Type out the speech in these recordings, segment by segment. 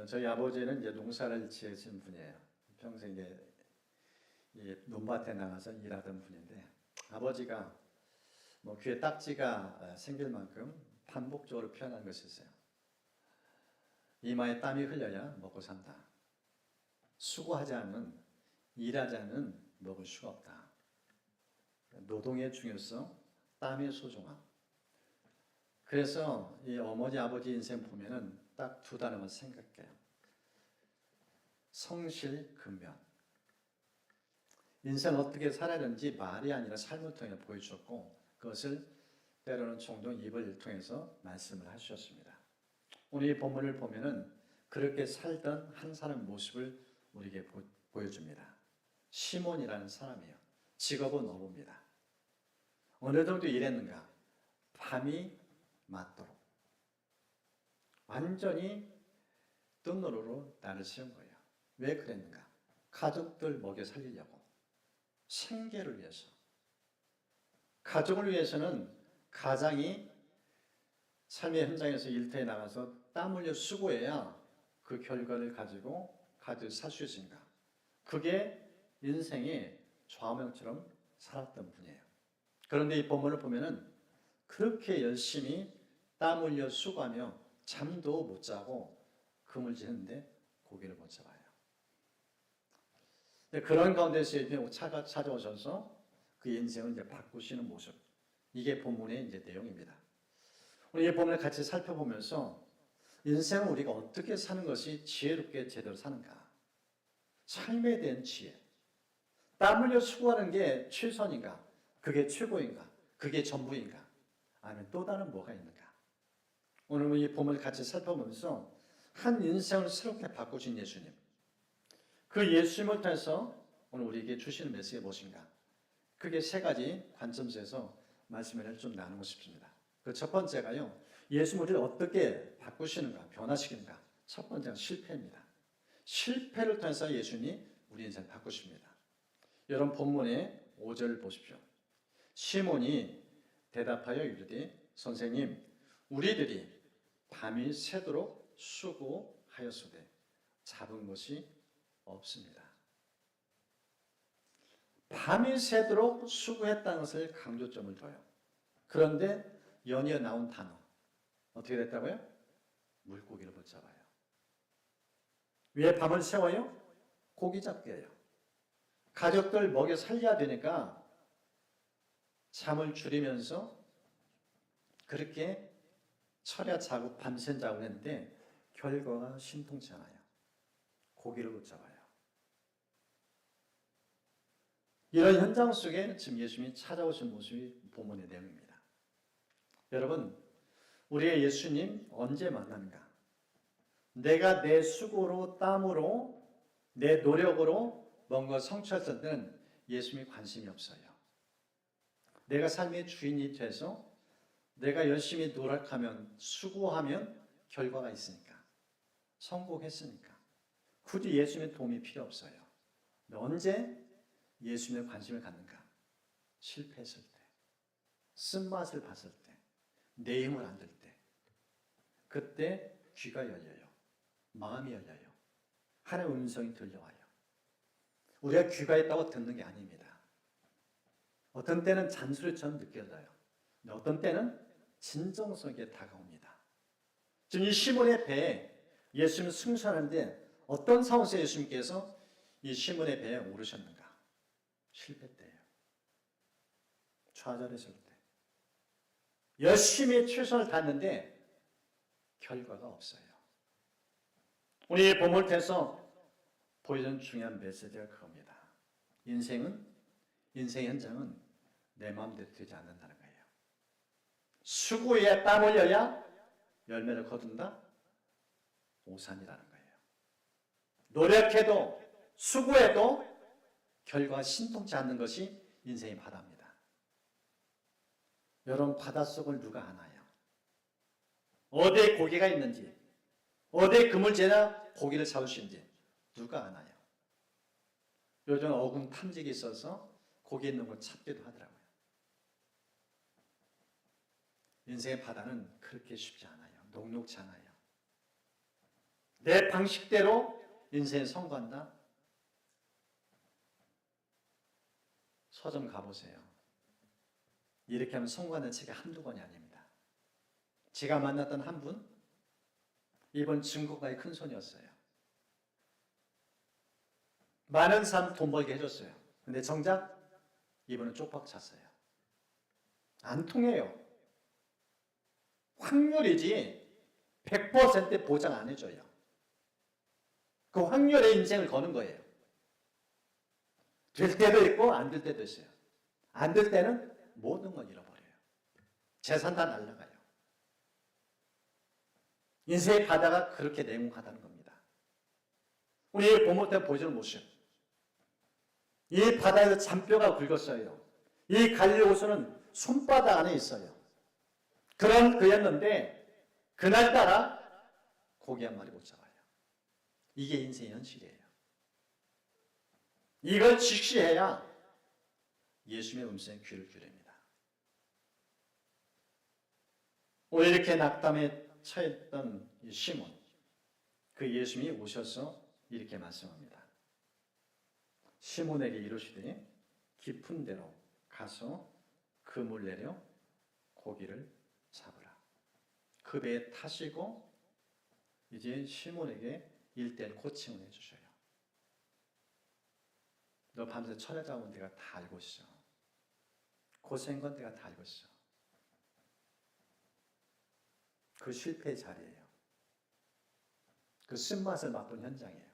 저희 아버지는 이제 농사를 지으신 분이에요. 평생 이제 이 논밭에 나가서 일하던 분인데, 아버지가 뭐 귀에 딱지가 생길 만큼 반복적으로 표현한 것이 있어요. 이마에 땀이 흘려야 먹고 산다. 수고하지 않으면, 일하지 않으면 먹을 수가 없다. 노동의 중요성, 땀의 소중함. 그래서 이 어머니 아버지 인생 보면은 딱 두 단어만 생각해요. 성실근면. 인생 어떻게 살아야 되는지 말이 아니라 삶을 통해 보여주셨고, 그것을 때로는 종종 입을 통해서 말씀을 하셨습니다. 오늘 이 본문을 보면은 그렇게 살던 한 사람의 모습을 우리에게 보여줍니다. 시몬이라는 사람이에요. 직업은 어부입니다. 어느 정도 일했는가? 밤이 맞도록 완전히 뜬노로로 나를 세운 거예요. 왜 그랬는가? 가족들 먹여 살리려고, 생계를 위해서. 가족을 위해서는 가장이 삶의 현장에서 일터에 나가서 땀 흘려 수고해야 그 결과를 가지고 살 수 있으니까. 그게 인생의 좌우명처럼 살았던 분이에요. 그런데 이 본문을 보면은 그렇게 열심히 땀 흘려 수고하며 잠도 못 자고 금을 지는데 고기를 못 잡아요. 그런 가운데서 차가 찾아오셔서 그 인생을 이제 바꾸시는 모습. 이게 본문의 이제 내용입니다. 우리 이 본문을 같이 살펴보면서 인생을 우리가 어떻게 사는 것이 지혜롭게 제대로 사는가? 삶에 대한 지혜. 땀 흘려 수고하는 게 최선인가? 그게 최고인가? 그게 전부인가? 아니면 또 다른 뭐가 있는가? 오늘 이 본문을 같이 살펴보면서 한 인생을 새롭게 바꾸신 예수님. 그 예수님을 통해서 오늘 우리에게 주시는 메시지가 무엇인가? 크게 세 가지 관점에서 말씀을 좀 나누고 싶습니다. 그 첫 번째가요, 예수님 우리를 어떻게 바꾸시는가, 변화시키는가. 첫 번째는 실패입니다. 실패를 통해서 예수님이 우리 인생을 바꾸십니다. 여러분 본문의 5절을 보십시오. 시몬이 대답하여 이르되 선생님, 우리들이 밤이 새도록 수고하였으되 잡은 것이 없습니다. 밤이 새도록 수고했다는 것을 강조점을 둬요. 그런데 연이어 나온 단어 어떻게 됐다고요? 물고기를 못 잡아요. 왜 밤을 새워요? 고기 잡기 해요. 가족들 먹여 살려야 되니까 잠을 줄이면서 그렇게 철야 자고 밤샘 자고 했는데 결과가 신통치 않아요. 고기를 못 잡아요. 이런 현장 속에 지금 예수님이 찾아오신 모습이 본문의 내용입니다. 여러분, 우리의 예수님 언제 만나는가? 내가 내 수고로 땀으로 내 노력으로 뭔가 성취할 때는 예수님이 관심이 없어요. 내가 삶의 주인이 돼서 내가 열심히 노력하면 수고하면 결과가 있으니까 성공했으니까 굳이 예수님의 도움이 필요 없어요. 언제 예수님의 관심을 갖는가? 실패했을 때, 쓴맛을 봤을 때, 내 힘을 안 들 때, 그때 귀가 열려요. 마음이 열려요. 하나님의 음성이 들려와요. 우리가 귀가 있다고 듣는 게 아닙니다. 어떤 때는 잔소리처럼 느껴져요. 어떤 때는 진정성에 다가옵니다. 지금 이 시몬의 배에 예수님을 승천하는데 어떤 상황에서 예수님께서 이 시몬의 배에 오르셨는가? 실패 때예요. 좌절했을 때. 열심히 최선을 다했는데 결과가 없어요. 우리 본문을 통해서 보여준 중요한 메시지가 그겁니다. 인생의 현장은 내 마음대로 되지 않는다는 거예요. 수고에 땀 흘려야 열매를 거둔다? 오산이라는 거예요. 노력해도 수고해도 결과가 신통치 않는 것이 인생의 바다입니다. 여러분 바닷속을 누가 아나요? 어디에 고기가 있는지, 어디에 그물 재나 고기를 잡을 수 있는지 누가 아나요? 요즘 어군 탐지기 있어서 고기 있는 걸 찾기도 하더라고요. 인생의 바다는 그렇게 쉽지 않아요. 녹록지 않아요. 내 방식대로 인생에 성공한다? 서점 가보세요. 이렇게 하면 성공하는 책이 한두 권이 아닙니다. 제가 만났던 한 분, 이번 증거가의 큰 손이었어요. 많은 사람 돈 벌게 해줬어요. 근데 정작 이분은 쪽박 찼어요. 안 통해요. 확률이지 100% 보장 안 해줘요. 그 확률에 인생을 거는 거예요. 될 때도 있고 안 될 때도 있어요. 안 될 때는 모든 걸 잃어버려요. 재산 다 날라가요. 인생의 바다가 그렇게 냉혹하다는 겁니다. 우리 부모 때 보여주는 모습. 이 바다에서 잔뼈가 굵었어요. 이 갈릴호수는 손바닥 안에 있어요. 그런 그였는데 그날따라 고기 한 마리 못 잡아요. 이게 인생의 현실이에요. 이걸 직시해야 예수님의 음성에 귀를 기울입니다. 오늘 이렇게 낙담에 처했던 이 시몬, 그 예수님이 오셔서 이렇게 말씀합니다. 시몬에게 이르시되 깊은 데로 가서 그물 내려 고기를 잡으라. 그 배에 타시고 이제 시몬에게 일대일 코칭을 해주셔요. 너 밤새 찾아온 내가 다 알고 있어. 고생한 건 내가 다 알고 있어. 그 실패의 자리예요. 그 쓴맛을 맛본 현장이에요.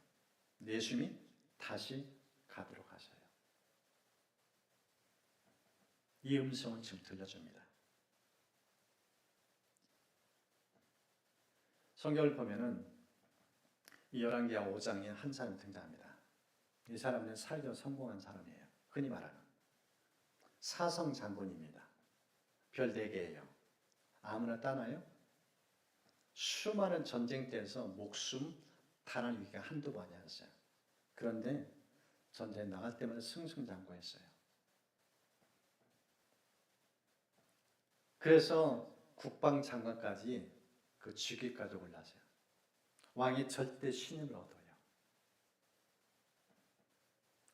예수님이 다시 가도록 하셔요. 이 음성을 지금 들려줍니다. 성경을 보면은 이 열왕기하 5장에 한 사람이 등장합니다. 이 사람은 살려 성공한 사람이에요. 흔히 말하는 사성 장군입니다. 별 4개예요. 아무나 따나요? 수많은 전쟁터에서 목숨 탈환 위기가 한두 번이 아니었어요. 그런데 전쟁에 나갈 때마다 승승장구했어요. 그래서 국방장관까지 그 직위까지 올라서요. 왕이 절대 신임을 얻어요.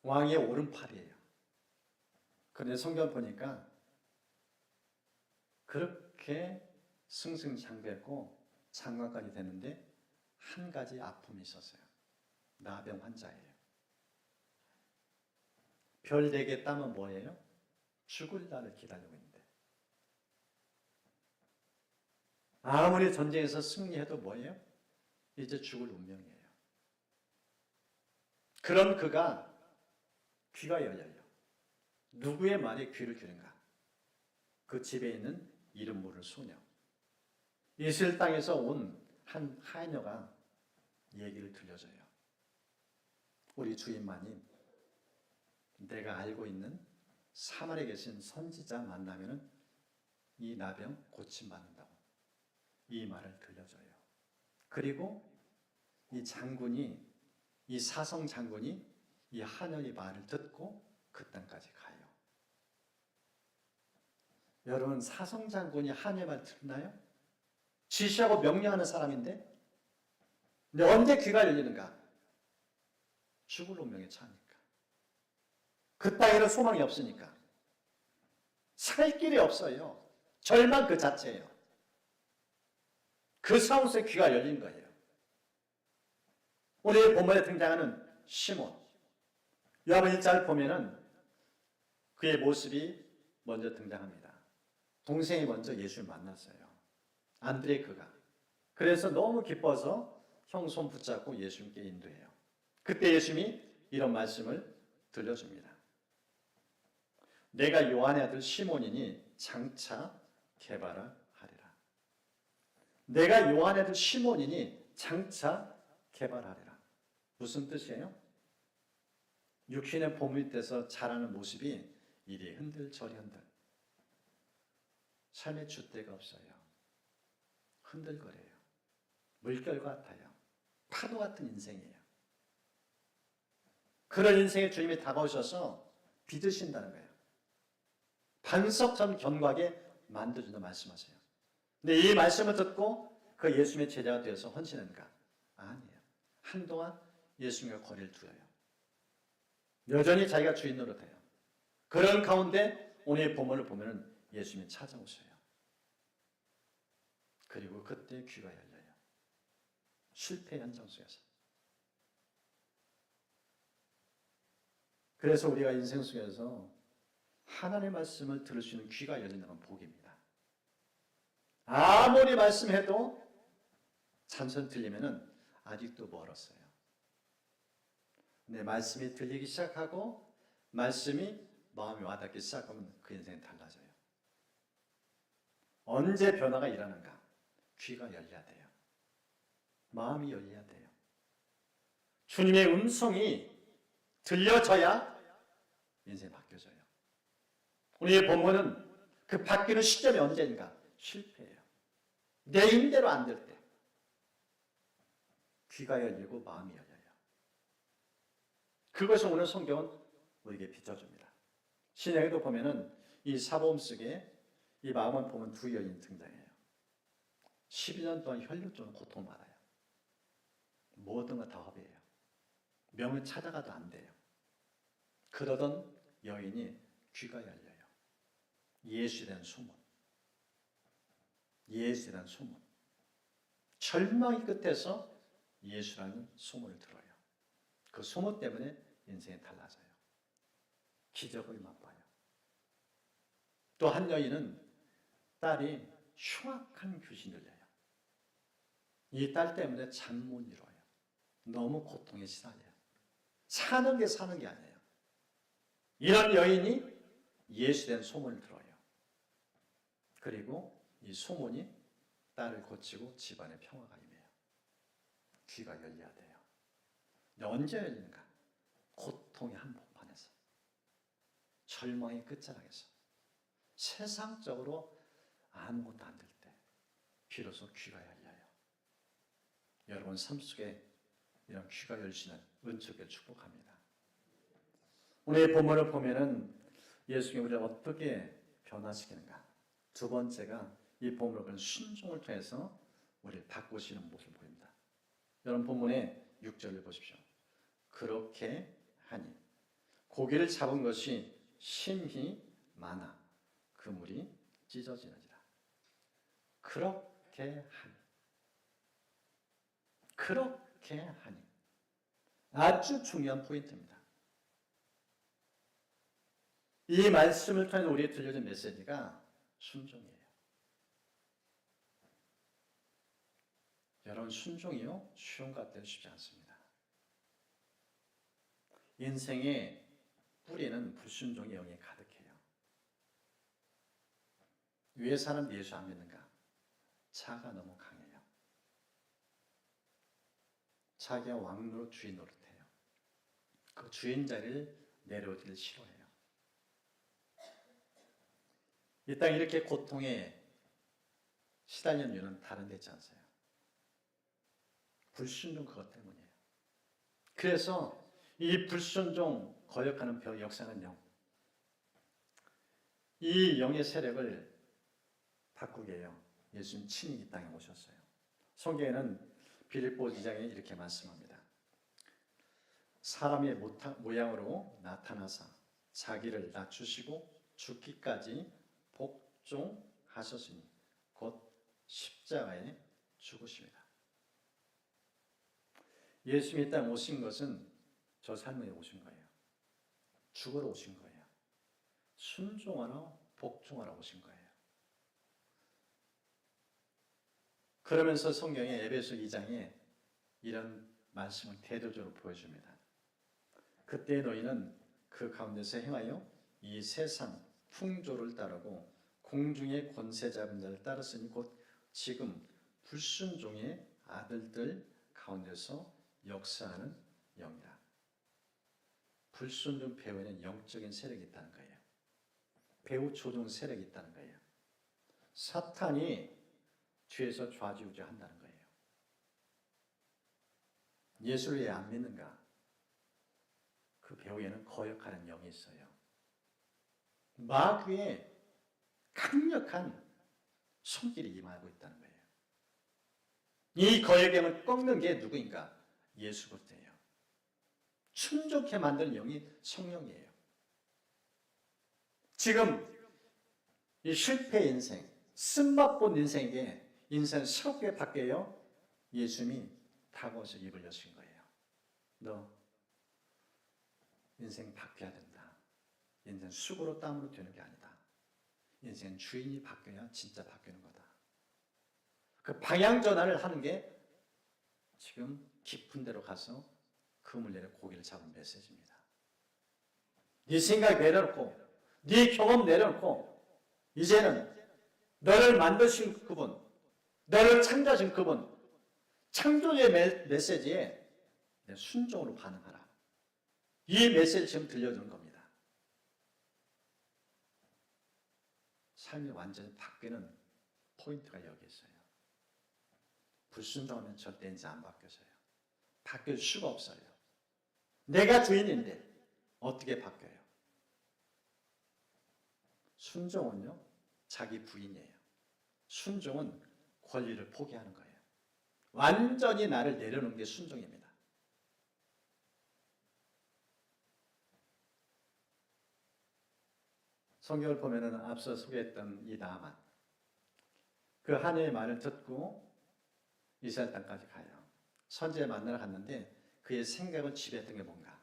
왕의 오른팔이에요. 그런데 성경 보니까 그렇게 승승장구했고 장관까지 되는데 한 가지 아픔이 있었어요. 나병 환자예요. 별 4개 따면 뭐예요? 죽을 날을 기다리고 있는데 아무리 전쟁에서 승리해도 뭐예요? 이제 죽을 운명이에요. 그런 그가 귀가 열려요. 누구의 말에 귀를 기울인가? 그 집에 있는 이름 모를 소녀. 이스라엘 땅에서 온 한 하녀가 얘기를 들려줘요. 우리 주인마님, 내가 알고 있는 사마리아에 계신 선지자 만나면 이 나병 고침받는다고 이 말을 들려줘요. 그리고 이 장군이, 이 사성 장군이 이 하녀의 말을 듣고 그 땅까지 가요. 여러분, 사성 장군이 하녀의 말 듣나요? 지시하고 명령하는 사람인데, 근데 언제 귀가 열리는가? 죽을 운명에 처하니까. 그 땅에는 소망이 없으니까. 살 길이 없어요. 절망 그 자체예요. 그 상황 속에 귀가 열린 거예요. 오늘 본문에 등장하는 시몬. 요한복음 1장을 보면은 그의 모습이 먼저 등장합니다. 동생이 먼저 예수를 만났어요. 안드레이크가. 그래서 너무 기뻐서 형 손 붙잡고 예수님께 인도해요. 그때 예수님이 이런 말씀을 들려줍니다. 내가 요한의 아들 시몬이니 장차 개바라 하리라. 내가 요한의 아들 시몬이니 장차 개바하리라. 무슨 뜻이에요? 육신의 보물 돼서 자라는 모습이 이리 흔들 저리 흔들. 삶의 줏대가 없어요. 흔들거려요. 물결 같아요. 파도 같은 인생이에요. 그런 인생에 주님이 다가오셔서 빚으신다는 거예요. 반석처럼 견고하게 만들어준다 말씀하세요. 근데 이 말씀을 듣고 그 예수님의 제자가 되어서 헌신한가? 아니에요. 한동안 예수님과 거리를 두어요. 여전히 자기가 주인 노릇해요. 그런 가운데 오늘의 본문을 보면 예수님이 찾아오셔요. 그리고 그때 귀가 열려요. 실패 현장 속에서. 그래서 우리가 인생 속에서 하나님의 말씀을 들을 수 있는 귀가 열리는 건 복입니다. 아무리 말씀해도 찬선 들리면은 아직도 멀었어요. 근데 말씀이 들리기 시작하고 말씀이 마음에 와닿기 시작하면 그 인생이 달라져요. 언제 변화가 일어나는가? 귀가 열려야 돼요. 마음이 열려야 돼요. 주님의 음성이 들려져야 인생이 바뀌어져요. 우리의 본문은 그 바뀌는 시점이 언제인가? 실패예요. 내 힘대로 안 될 때. 귀가 열리고 마음이 열려요. 그것을 오늘 성경은 우리에게 비춰줍니다. 신약에도 보면은 이 사복음 속에 이 마음을 보면 두 여인이 등장해요. 12년 동안 혈류증으로 고통받아요. 모든 거 다 허비예요. 명을 찾아가도 안 돼요. 그러던 여인이 귀가 열려요. 예수에 대한 소문. 예수에 대한 소문. 절망의 끝에서 예수라는 소문을 들어요. 그 소문 때문에 인생이 달라져요. 기적을 맛봐요. 또 한 여인은 딸이 흉악한 귀신이 들려요. 이 딸 때문에 잠 못 이뤄요. 너무 고통에 시달려요. 사는 게 아니에요. 이런 여인이 예수에 대한 소문을 들어요. 그리고 이 소문이 딸을 고치고 집안에 평화가 임해요. 귀가 열려야 돼요. 근데 언제 열리는가? 고통의 한복판에서, 절망의 끝자락에서, 세상적으로 아무것도 안 될 때 비로소 귀가 열려요. 여러분 삶 속에 이런 귀가 열리시는 은총을 축복합니다. 오늘 본문을 보면은 예수님이 우리를 어떻게 변화시키는가? 두 번째가 이 본문을 보는 순종을 통해서 우리를 바꾸시는 모습을 보입니다. 여러분 본문의 6절을 보십시오. 그렇게 하니 고기를 잡은 것이 심히 많아 그물이 찢어지느니라. 그렇게 하니. 그렇게 하니. 아주 중요한 포인트입니다. 이 말씀을 통해 우리에게 들려진 메시지가 순종이에요. 여러분 순종이요? 쉬운 것 같아요. 쉽지 않습니다. 인생의 뿌리는 불순종의 영이 가득해요. 왜 사람들이 예수 안 믿는가? 자가 너무 강해요. 자기가 왕노릇 주인 노릇해요. 그 주인 자리를 내려오기를 싫어해요. 이 땅 이렇게 고통에 시달리는 이유는 다른 데 있지 않으세요? 불순종 그것 때문이에요. 그래서 이 불순종 거역하는 역사는요. 이 영의 세력을 바꾸게 해요. 예수님 친히 이 땅에 오셨어요. 성경에는 빌립보 2장에 이렇게 말씀합니다. 사람의 모양으로 나타나사 자기를 낮추시고 죽기까지 복종하셨으니 곧 십자가에 죽으십니다. 예수님이 이 땅에 오신 것은 저 삶에 오신 거예요. 죽으러 오신 거예요. 순종하러 복종하러 오신 거예요. 그러면서 성경의 에베소 2장에 이런 말씀을 대조적으로 보여줍니다. 그때 너희는 그 가운데서 행하여 이 세상 풍조를 따르고 공중의 권세 잡은 자를 따랐으니 곧 지금 불순종의 아들들 가운데서 역사하는 영이라. 불순종 배후에는 영적인 세력이 있다는 거예요. 배후 조종 세력이 있다는 거예요. 사탄이 뒤에서 좌지우지한다는 거예요. 예수를 왜 안 믿는가? 그 배후에는 거역하는 영이 있어요. 마귀의 강력한 손길이 임하고 있다는 거예요. 이 거역의 영을 꺾는 게 누구인가? 예수 그리스도예요. 충족해 만드는 영이 성령이에요. 지금 이 실패 인생, 쓴맛본 인생에게 인생 새롭게 바뀌어요. 예수님이 다가와서 입을 여신 거예요. 너 인생 바뀌어야 된다. 인생 수고로 땀으로 되는 게 아니다. 인생 주인이 바뀌어야 진짜 바뀌는 거다. 그 방향 전환을 하는 게 지금 깊은 데로 가서 금을 내려 고기를 잡은 메시지입니다. 네 생각 내려놓고 네 경험 내려놓고 이제는 너를 만드신 그분, 너를 창조하신 그분, 창조의 메시지에 순종으로 반응하라. 이 메시지를 지금 들려주는 겁니다. 삶이 완전히 바뀌는 포인트가 여기 있어요. 불순종하면 절대 인생 안 바뀌어져요. 바뀔 수가 없어요. 내가 주인인데 어떻게 바뀌어요? 순종은요, 자기 부인이에요. 순종은 권리를 포기하는 거예요. 완전히 나를 내려놓는 게 순종입니다. 성경을 보면은 앞서 소개했던 이 나아만, 그 하나님의 말을 듣고 이스라엘 땅까지 가요. 선지자 만나러 갔는데 그의 생각을 지배했던 게 뭔가?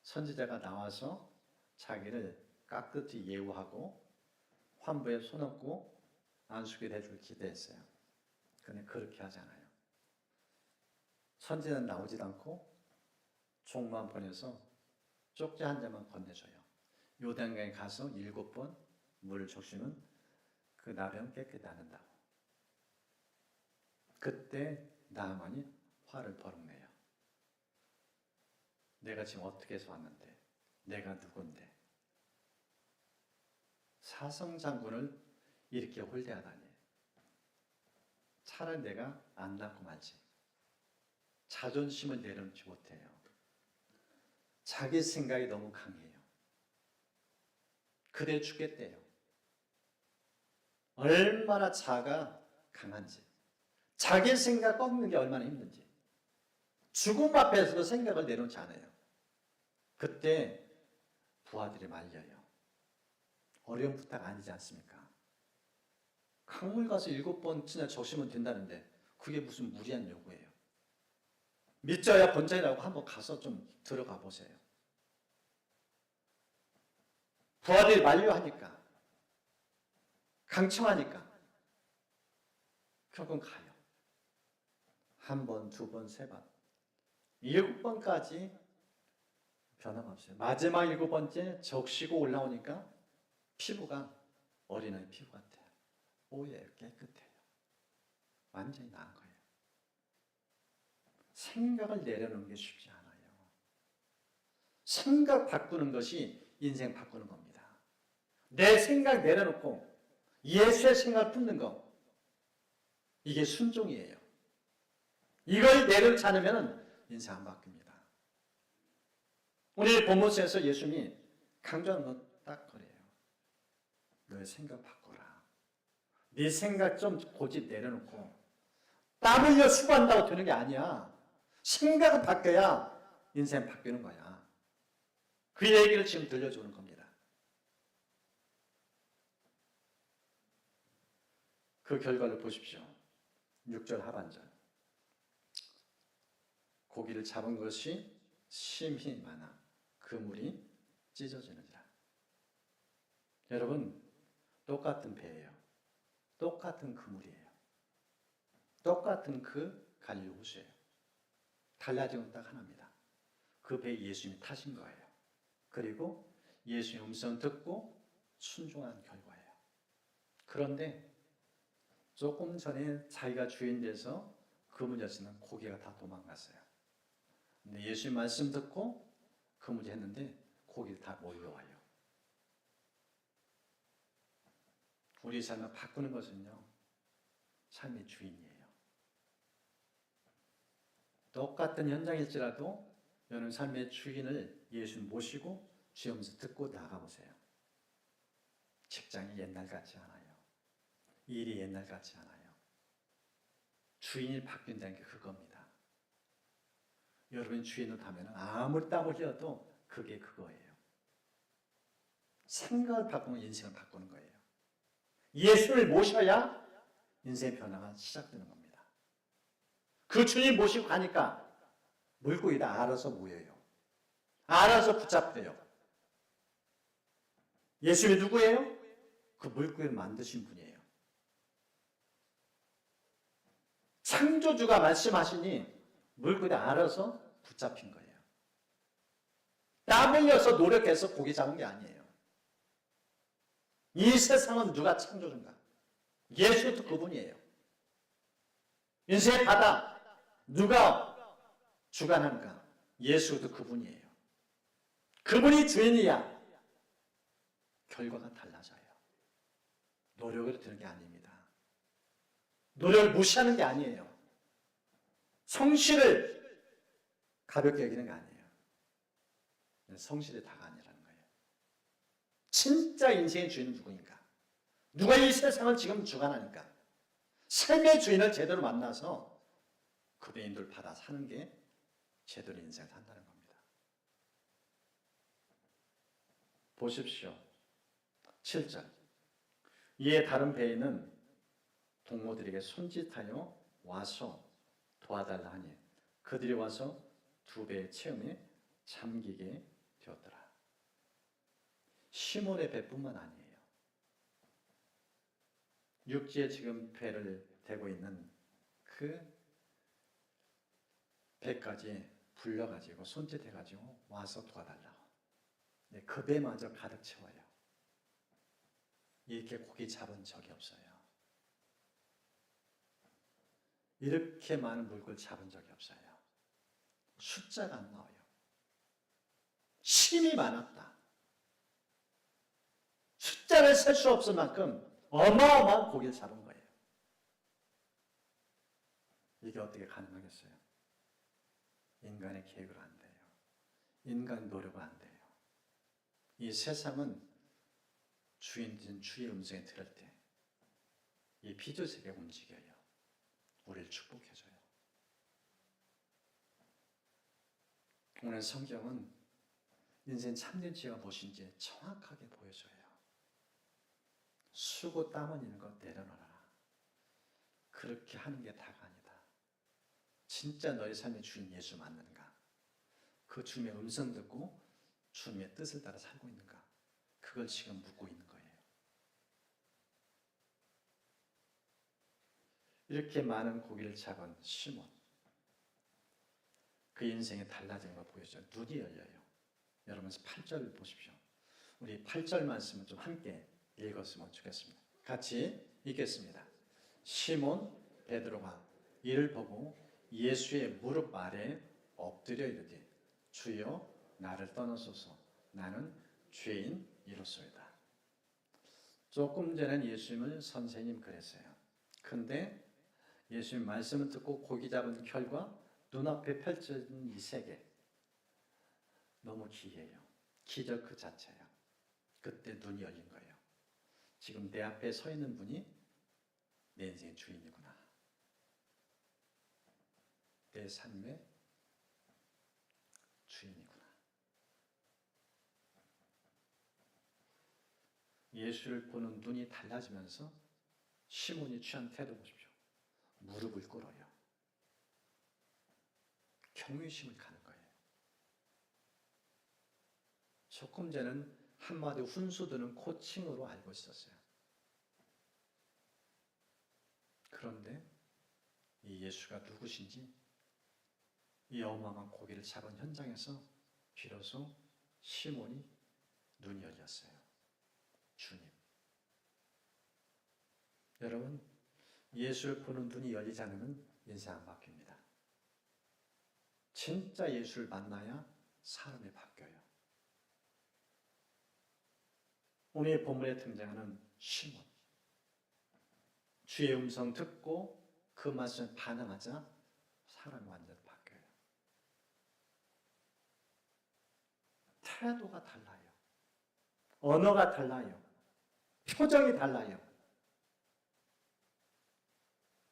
선지자가 나와서 자기를 깍듯이 예우하고 환부에 손 얹고 안수기를 해주길 기대했어요. 그런데 그렇게 하지 않아요. 선지자는 나오지도 않고 종만 보내서 쪽지 한 장만 건네줘요. 요단강에 가서 7번 물을 적시면 그 나병 깨끗이 낫는다고. 그때 나아만이 화를 버럭내요. 내가 지금 어떻게 해서 왔는데, 내가 누군데, 사성장군을 이렇게 홀대하다니. 차라리 내가 안 낳고 말지. 자존심을 내려놓지 못해요. 자기 생각이 너무 강해요. 그대 죽겠대요. 얼마나 자가 강한지, 자기 생각 꺾는 게 얼마나 힘든지, 죽음 앞에서도 생각을 내놓지 않아요. 그때 부하들이 말려요. 어려운 부탁 아니지 않습니까? 강물 가서 7번쯤 적시면 된다는데 그게 무슨 무리한 요구예요. 믿져야 본전이라고 한번 가서 좀 들어가 보세요. 부하들이 만류하니까, 강청하니까 결국은 가요. 1번, 2번, 3번, 7번까지 변화가 없어요. 마지막 7번째 적시고 올라오니까 피부가 어린아이 피부 같아요. 뽀얘요. 깨끗해요. 완전히 나은 거예요. 생각을 내려놓는 게 쉽지 않아요. 생각 바꾸는 것이 인생 바꾸는 겁니다. 내 생각 내려놓고 예수의 생각을 품는 거, 이게 순종이에요. 이걸 내려놓지 않으면 인생 안 바뀝니다. 오늘 본문에서 예수님이 강조하는 건 딱 그래요. 너의 생각 바꿔라. 네 생각 좀 고집 내려놓고 땀 흘려 수고한다고 되는 게 아니야. 생각은 바뀌어야 인생 바뀌는 거야. 그 얘기를 지금 들려주는 겁니다. 그 결과를 보십시오. 6절 하반절. 고기를 잡은 것이 심히 많아 그물이 찢어지느니라. 여러분, 똑같은 배예요. 똑같은 그물이에요. 똑같은 그 갈릴리 호수예요. 달라진 건 딱 하나입니다. 그 배에 예수님이 타신 거예요. 그리고 예수님 음성 듣고 순종한 결과예요. 그런데 조금 전에 자기가 주인 돼서 그물이었으면 고기가 다 도망갔어요. 근데 예수님 말씀 듣고 그물이 했는데 고기가 다 몰려와요. 우리 삶을 바꾸는 것은요, 삶의 주인이에요. 똑같은 현장일지라도 여러분 삶의 주인을 예수 모시고 주여면서 듣고 나가보세요. 직장이 옛날 같지 않아요. 일이 옛날 같지 않아요. 주인이 바뀐다는 게 그겁니다. 여러분이 주인을 하면 아무리 땀을 흘려도 그게 그거예요. 생각을 바꾸면 인생을 바꾸는 거예요. 예수를 모셔야 인생의 변화가 시작되는 겁니다. 그 주님 모시고 가니까 물고기도 알아서 모여요. 알아서 붙잡혀요. 예수님이 누구예요? 그 물고기를 만드신 분이에요. 창조주가 말씀하시니 물고기도 알아서 붙잡힌 거예요. 땀 흘려서 노력해서 고기 잡은 게 아니에요. 이 세상은 누가 창조주인가? 예수도 그분이에요. 인생의 바다 누가 주관하는가? 예수도 그분이에요. 그분이 주인이야. 결과가 달라져요. 노력으로 되는 게 아닙니다. 노력을 무시하는 게 아니에요. 성실을 가볍게 여기는 게 아니에요. 성실이 다가 아니라는 거예요. 진짜 인생의 주인은 누구인가? 누가 이 세상을 지금 주관하니까? 삶의 주인을 제대로 만나서 그분의 인도를 받아 사는 게 제대로 인생을 산다는 겁니다. 보십시오. 7절. 이에 다른 배에는 동무들에게 손짓하여 와서 도와달라 하니 그들이 와서 두 배의 체험에 잠기게 되었더라. 시몬의 배뿐만 아니에요. 육지에 지금 배를 대고 있는 그 배까지 불러가지고 손짓해가지고 와서 도와달라고. 그 배마저 가득 채워요. 이렇게 고기 잡은 적이 없어요. 이렇게 많은 물고기를 잡은 적이 없어요. 숫자가 안 나와요. 힘이 많았다. 숫자를 셀 수 없을 만큼 어마어마한 고기를 잡은 거예요. 이게 어떻게 가능하겠어요? 인간의 계획으로 안 돼요. 인간 노력은 안 돼요. 이 세상은 주인된 주의 음성에 들을 때 이 피조세계가 움직여요. 우리를 축복해줘요. 오늘 성경은 인생 참된 지혜가 무엇인지 정확하게 보여줘요. 수고 땀 흘리는 것 내려놓아라. 그렇게 하는 게 다가 아니다. 진짜 너의 삶의 주인 예수 맞는가? 그 주님의 음성 듣고 주님의 뜻을 따라 살고 있는가? 그걸 지금 묻고 있는 거예요. 이렇게 많은 고기를 잡은 시몬, 그 인생이 달라진 걸 보여줘요. 눈이 열려요. 여러분 8절 보십시오. 우리 8절 말씀을 좀 함께 읽었으면 좋겠습니다. 같이 읽겠습니다. 시몬 베드로가 이를 보고 예수의 무릎 아래 엎드려 이르되 주여 나를 떠나소서 나는 죄인이로소이다. 조금 전엔 예수님을 선생님 그랬어요. 근데 예수님 말씀을 듣고 고기 잡은 결과 눈앞에 펼쳐진 이 세계 너무 기이해요. 기적 그 자체예요. 그때 눈이 열린 거예요. 지금 내 앞에 서 있는 분이 내 인생의 주인이구나. 내 삶의 주인이구나. 예수를 보는 눈이 달라지면서 시몬이 취한 태도 보십시오. 무릎을 꿇어요. 경외심을 가는 거예요. 조금 전에는 한마디 훈수두는 코칭으로 알고 있었어요. 그런데 이 예수가 누구신지 이 어마어마한 고기를 잡은 현장에서 비로소 시몬이 눈이 열렸어요. 주님. 여러분, 예수를 보는 눈이 열리지 않으면 인생 안 바뀝니다. 진짜 예수를 만나야 사람이 바뀌어요. 오늘 본문에 등장하는 시몬. 주의 음성 듣고 그 말씀에 반응하자 사람이 완전히 바뀌어요. 태도가 달라요. 언어가 달라요. 표정이 달라요.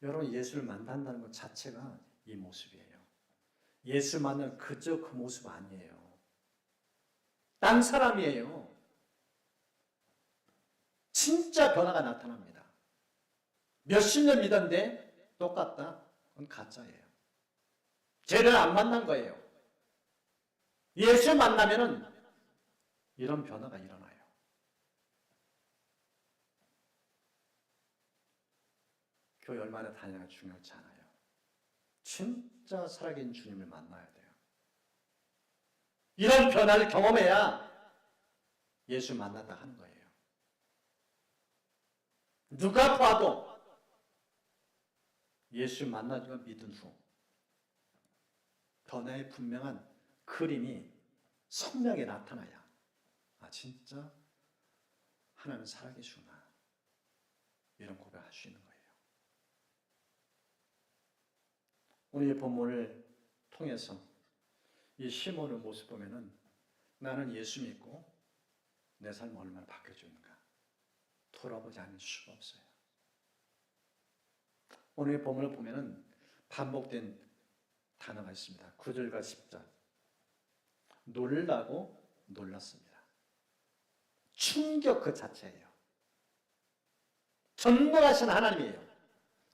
여러분 예수를 만난다는 것 자체가 이 모습이에요. 예수 만나면 그저 그 모습 아니에요. 딴 사람이에요. 진짜 변화가 나타납니다. 몇십 년 믿었는데 똑같다? 그건 가짜예요. 죄를 안 만난 거예요. 예수 만나면은 이런 변화가 일어나요. 교회 얼마나 다니냐가 중요하지 않아요. 진짜 살아계신 주님을 만나야 돼요. 이런 변화를 경험해야 예수 만났다 하는 거예요. 누가 봐도 예수 만나고 믿은 후 변화의 분명한 그림이 선명하게 나타나야 진짜 하나님 살아계시구나 이런 고백할 수 있는 거예요. 오늘 이 본문을 통해서 이 시몬의 모습 보면은 나는 예수 믿고 내 삶 얼마나 바뀌어지는가 돌아보지 않을 수가 없어요. 오늘 이 본문을 보면은 반복된 단어가 있습니다. 9절과 10절. 놀라고 놀랐습니다. 충격 그 자체예요. 전능하신 하나님이에요.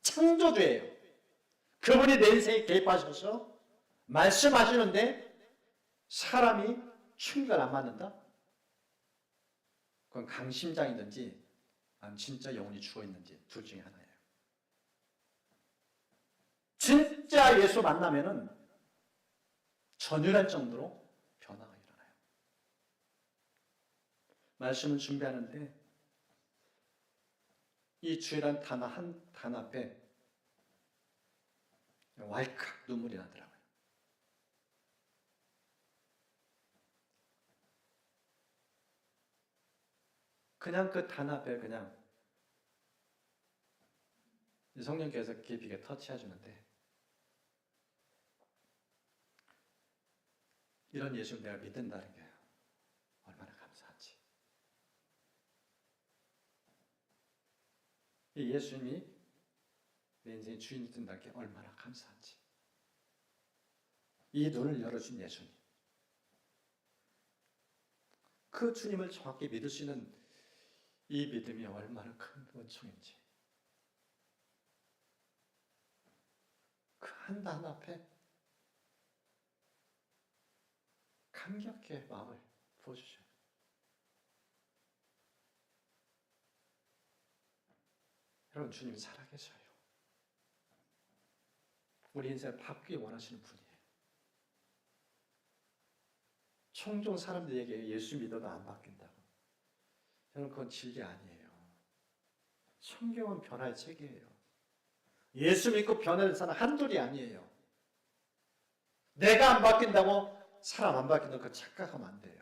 창조주예요. 그분이 내 인생에 개입하셔서 말씀하시는데 사람이 충격을 안 받는다? 그건 강심장이든지 아니면 진짜 영혼이 죽어있는지 둘 중에 하나예요. 진짜 예수 만나면은 전율할 정도로 변화가 일어나요. 말씀을 준비하는데 이 주일한 단어 한 단어 앞에 왈칵 눈물이 나더라고요. 그냥 그 단어 앞에 그냥 성령께서 깊이 터치해 주는데 이런 예수를 내가 믿는다는 게 얼마나 감사하지. 이 예수님이 내 인생의 주인이 된다는 게 얼마나 감사한지. 이 눈을 열어준 예수님. 그 주님을 정확히 믿을 수 있는 이 믿음이 얼마나 큰 은총인지. 그 한 단 앞에 감격의 마음을 부어주셔요. 여러분, 주님이 살아계셔요. 우리 인생을 바꾸기 원하시는 분이에요. 종종 사람들에게 예수 믿어도 안 바뀐다고. 저는 그건 진리 아니에요. 성경은 변화의 책이에요. 예수 믿고 변화된 사람 한둘이 아니에요. 내가 안 바뀐다고 사람 안 바뀐다고 그 착각하면 안 돼요.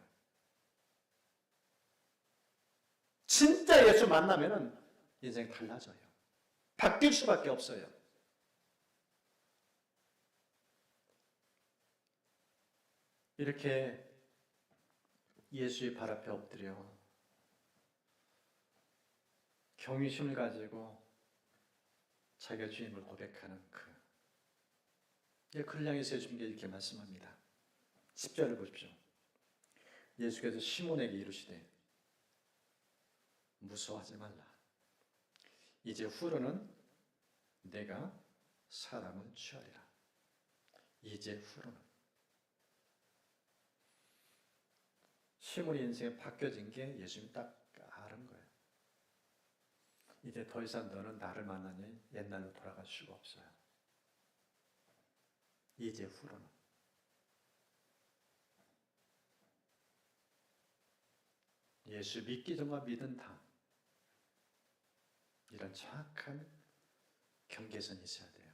진짜 예수 만나면은 인생이 달라져요. 바뀔 수밖에 없어요. 이렇게 예수의 발 앞에 엎드려 경외심을 가지고 자기가 주님을 고백하는 그를 향해서 예수님께 이렇게 말씀합니다. 10절을 보십시오. 예수께서 시몬에게 이르시되 무서워하지 말라. 이제 후로는 내가 사람을 취하리라. 이제 후로는. 시몬의 인생이 바뀌어진 게 예수님이 딱 아는 거예요. 이제 더 이상 너는 나를 만나니 옛날로 돌아갈 수가 없어요. 이제 후로는. 예수 믿기 전과 믿은 다음 이런 정확한 경계선이 있어야 돼요.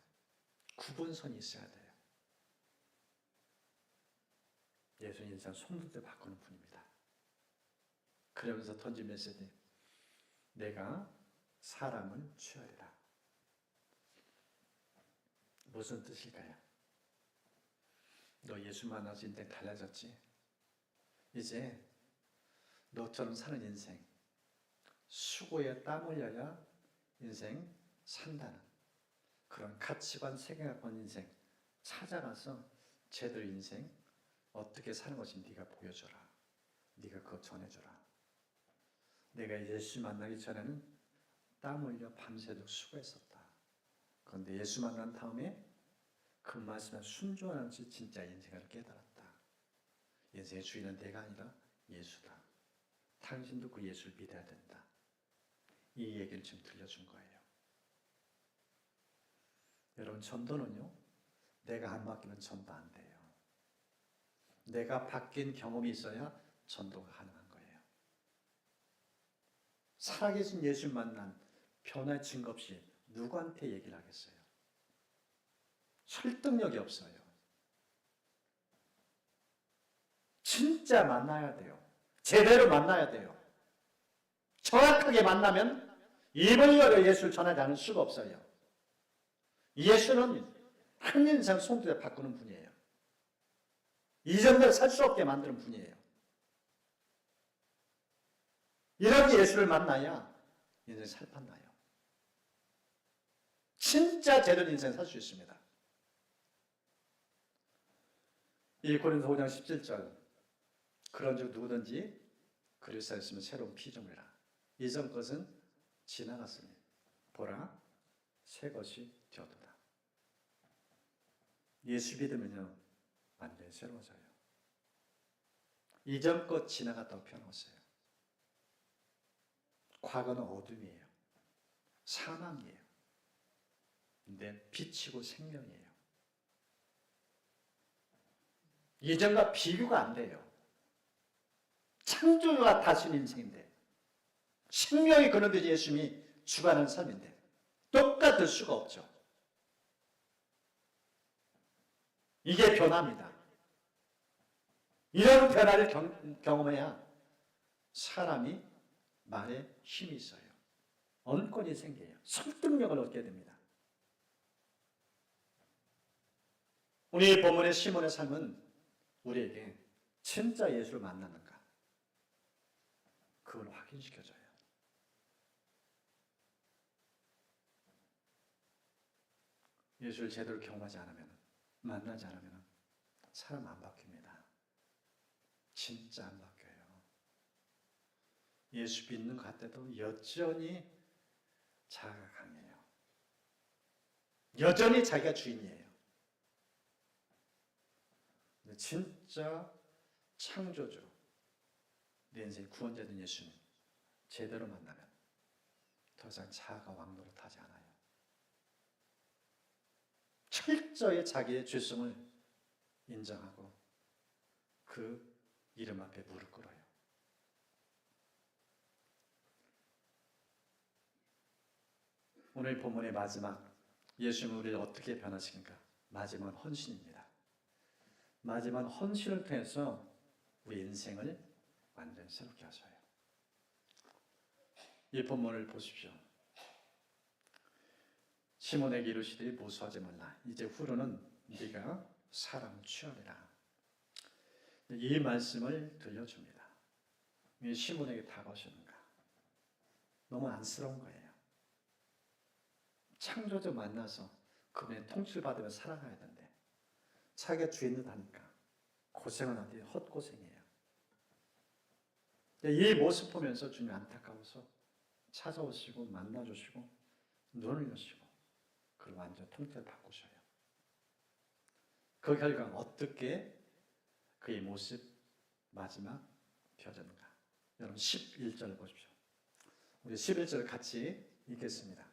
구분선이 있어야 돼요. 예수 인생 손도 바꾸는 분입니다. 그러면서 던진 메시지, 내가 사람을 취하리라. 무슨 뜻일까요? 너 예수 만나서 인생 달라졌지? 이제 너처럼 사는 인생, 수고에 땀 흘려야 인생 산다는 그런 가치관, 세계관권 인생 찾아가서 제대로 인생 어떻게 사는 것인지 네가 보여줘라. 네가 그거 전해줘라. 내가 예수 만나기 전에는 땀 흘려 밤새도록 수고했었다. 그런데 예수 만난 다음에 그 말씀에 순종하는 것이 진짜 인생을 깨달았다. 인생의 주인은 내가 아니라 예수다. 당신도 그 예수를 믿어야 된다. 이 얘기를 지금 들려준 거예요. 여러분, 전도는요, 내가 안 바뀌면 전도 안 돼요. 내가 바뀐 경험이 있어야 전도가 가능한 거예요. 살아계신 예수 만난 변화의 증거 없이 누구한테 얘기를 하겠어요? 설득력이 없어요. 진짜 만나야 돼요. 제대로 만나야 돼요. 정확하게 만나면 입을 열어 예수를 전하지 않을 수가 없어요. 예수는 한 인생 손들에 바꾸는 분이에요. 이전대로 살 수 없게 만드는 분이에요. 이런 예수를 만나야 인생 살판나요. 진짜 제대로 인생 살 수 있습니다. 이 고린도 5장 17절 그런즉 누구든지 그리스도에 있으면 새로운 피조물이라. 이전 것은 지나갔으니 보라 새 것이 되었도다. 예수 믿으면요 완전히 새로워져요. 이전 것 지나갔다고 표현했어요. 과거는 어둠이에요. 사망이에요. 근데 빛이고 생명이에요. 이전과 비교가 안 돼요. 창조주가 다스린 인생인데 생명이 그런데 예수님이 주관하는 삶인데 똑같을 수가 없죠. 이게 변화입니다. 이런 변화를 경험해야 사람이 말에 힘이 있어요. 언권이 생겨요. 설득력을 얻게 됩니다. 우리 본문의 시몬의 삶은 우리에게 진짜 예수를 만났는가 그걸 확인시켜줘요. 예수를 제대로 경험하지 않으면 만나지 않으면 사람 안 바뀝니다. 진짜 안 바뀌어요. 예수 믿는 것 같아도 여전히 자아가 강해요. 여전히 자기가 주인이에요. 근데 진짜 창조주, 내 인생의 구원자된 예수님 제대로 만나면 더 이상 자아가 왕노릇하지 않아요. 철저히 자기의 죄성을 인정하고 그 이름 앞에 무릎 꿇어요. 오늘 본문의 마지막 예수님은 우리를 어떻게 변화시킨가? 마지막 헌신입니다. 마지막 헌신을 통해서 우리 인생을 완전히 새롭게 하셔요. 이 본문을 보십시오. 시몬에게 이르시되 무수하지 말라. 이제 후로는 네가 사람 취하리라. 이 말씀을 들려줍니다. 왜 시몬에게 다가오시는가? 너무 안쓰러운 거예요. 창조주 만나서 그분의 통치를 받으며 살아가야 되는데 자기가 주인을 하니까 고생은 어디 헛고생이에요. 이 모습 보면서 주님 안타까워서 찾아오시고 만나주시고 눈을 여시고 그걸 완전 통째로 바꾸셔요. 그 결과 어떻게 그의 모습 마지막 펴졌는가? 여러분 11절 보십시오. 우리 11절 같이 읽겠습니다.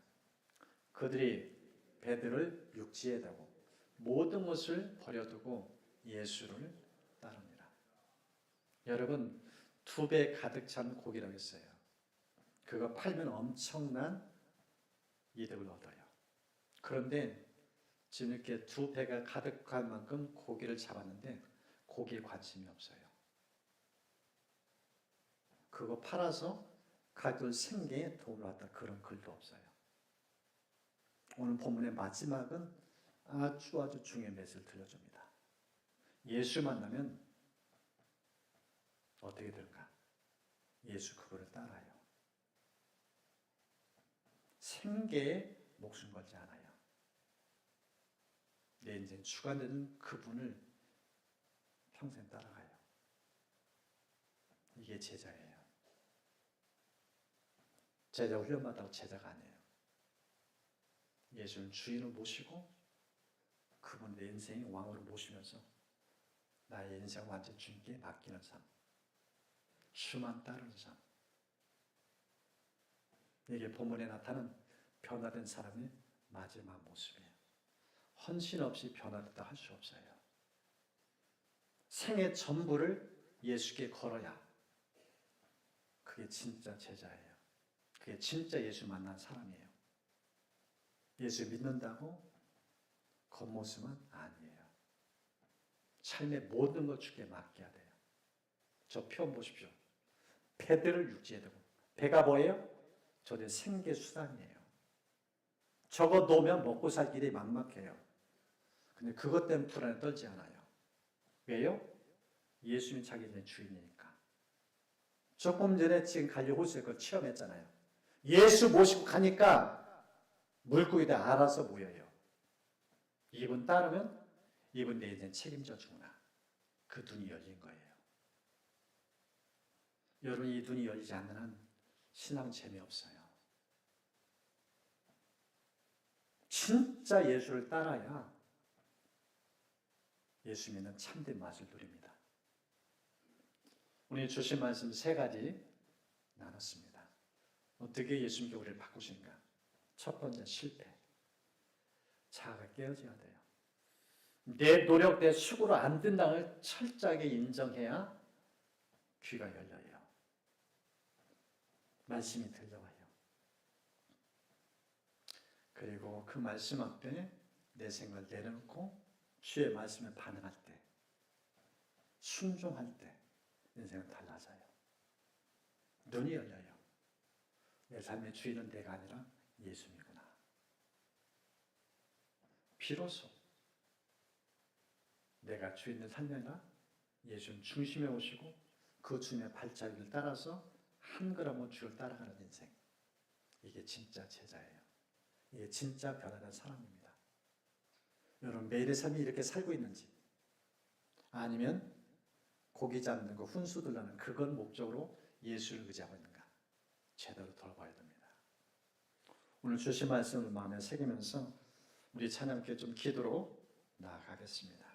그들이 베드로를 육지에 두고 모든 것을 버려두고 예수를 따릅니다. 여러분 2배 가득 찬 고기라고 했어요. 그거 팔면 엄청난 이득을 얻어요. 그런데 지금 이렇게 2배가 가득한 만큼 고기를 잡았는데 고기에 관심이 없어요. 그거 팔아서 가족 생계에 도움을 받다 그런 글도 없어요. 오늘 본문의 마지막은 아주 중요한 메시지를 들려줍니다. 예수 만나면 어떻게 될까? 예수 그거를 따라요. 생계에 목숨 걸지 않아요. 내 인생 주관되는 그분을 평생 따라가요. 이게 제자예요. 제자 훈련 받다고 제자가 아니에요. 예수는 주인을 모시고 그분 내 인생의 왕으로 모시면서 나의 인생을 완전 주님께 맡기는 삶, 주만 따르는 삶. 이게 본문에 나타난 변화된 사람의 마지막 모습이에요. 헌신 없이 변화됐다 할 수 없어요. 생의 전부를 예수께 걸어야 그게 진짜 제자예요. 그게 진짜 예수 만난 사람이에요. 예수 믿는다고 겉모습은 아니에요. 삶의 모든 걸 주께 맡겨야 돼요. 저 표현 보십시오. 배들을 육지에 두고. 배가 뭐예요? 저는 생계수단이에요. 저거 놓으면 먹고 살 길이 막막해요. 근데 그것 때문에 불안에 떨지 않아요. 왜요? 예수님이 자기네 주인이니까. 조금 전에 지금 가려고 했어요. 그걸 체험했잖아요. 예수 모시고 가니까 물고기들 알아서 모여요. 이분 따르면 이분 내 인생 책임져 주구나. 그 눈이 열린 거예요. 여러분 이 눈이 열리지 않는 한 신앙 재미없어요. 진짜 예수를 따라야 예수 믿는 참된 맛을 누립니다. 오늘 주신 말씀 세 가지 나눴습니다. 어떻게 예수님께 우리를 바꾸신가? 첫 번째 실패. 자아가 깨어져야 돼요. 내 노력, 내 수고로 안 된다는 걸 철저하게 인정해야 귀가 열려요. 말씀이 들려와요. 그리고 그 말씀 앞에 내 생각을 내려놓고 주의 말씀에 반응할 때, 순종할 때 인생은 달라져요. 눈이 열려요. 내 삶의 주인은 내가 아니라 예수님이구나. 비로소 내가 주인의 삶이 아니라 예수님 중심에 오시고 그 주님의 발자국을 따라서 한 걸음은 주를 따라가는 인생. 이게 진짜 제자예요. 이게 진짜 변화된 사람입니다. 여러분 매일의 삶이 이렇게 살고 있는지 아니면 고기 잡는 거 훈수 둘라는 그건 목적으로 예수를 의지하고 있는가 제대로 돌아봐야 됩니다. 오늘 주신 말씀을 마음에 새기면서 우리 찬양께 좀 기도로 나아가겠습니다.